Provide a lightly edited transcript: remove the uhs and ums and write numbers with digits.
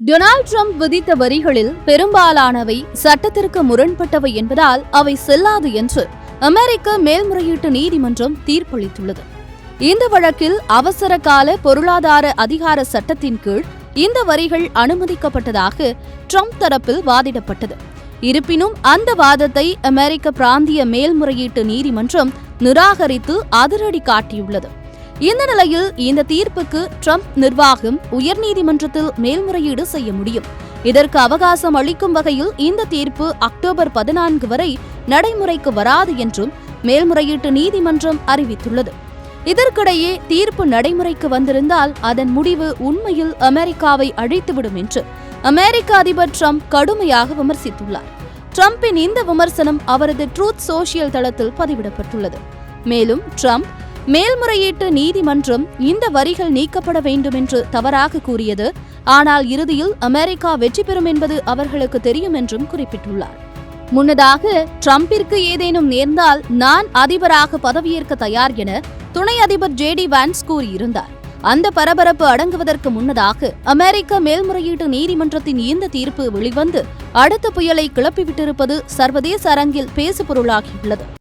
Donald Trump விதித்த வரிகளில் பெரும்பாலானவை சட்டத்திற்கு முரண்பட்டவை என்பதால் அவை செல்லாது என்று அமெரிக்க மேல்முறையீட்டு நீதிமன்றம் தீர்ப்பளித்துள்ளது. இந்த வழக்கில் அவசர கால பொருளாதார அதிகார சட்டத்தின் கீழ் இந்த வரிகள் அனுமதிக்கப்பட்டதாக ட்ரம்ப் தரப்பில் வாதிடப்பட்டது. இருப்பினும் அந்த வாதத்தை அமெரிக்க பிராந்திய மேல்முறையீட்டு நீதிமன்றம் நிராகரித்து அதிரடி காட்டியுள்ளது. இந்த நிலையில் இந்த தீர்ப்புக்கு ட்ரம்ப் நிர்வாகம் உயர்நீதிமன்றத்தில் மேல்முறையீடு செய்ய முடியும். இதற்கு அவகாசம் அளிக்கும் வகையில் இந்த தீர்ப்பு அக்டோபர் 14 வரை நடைமுறைக்கு வராது என்றும் மேல்முறையீட்டு நீதிமன்றம் அறிவித்துள்ளது. இதற்கிடையே தீர்ப்பு நடைமுறைக்கு வந்திருந்தால் அதன் முடிவு உண்மையில் அமெரிக்காவை அழித்துவிடும் என்று அமெரிக்க அதிபர் ட்ரம்ப் கடுமையாக விமர்சித்துள்ளார். ட்ரம்பின் இந்த விமர்சனம் அவரது ட்ரூத் சோஷியல் தளத்தில் பதிவிடப்பட்டுள்ளது. மேலும் ட்ரம்ப் மேல்முறையீட்டு நீதிமன்றம் இந்த வரிகள் நீக்கப்பட வேண்டும் என்று தவறாக கூறியது, ஆனால் இறுதியில் அமெரிக்கா வெற்றி பெறும் என்பது அவர்களுக்கு தெரியும் என்றும் குறிப்பிட்டுள்ளார். முன்னதாக ட்ரம்பிற்கு ஏதேனும் நேர்ந்தால் நான் அதிபராக பதவியேற்க தயார் என துணை அதிபர் ஜேடி வான்ஸ் கூறியிருந்தார். அந்த பரபரப்பு அடங்குவதற்கு முன்னதாக அமெரிக்க மேல்முறையீட்டு நீதிமன்றத்தின் இந்த தீர்ப்பு வெளிவந்து அடுத்த புயலை கிளப்பிவிட்டிருப்பது சர்வதேச அரங்கில் பேசுபொருளாகியுள்ளது.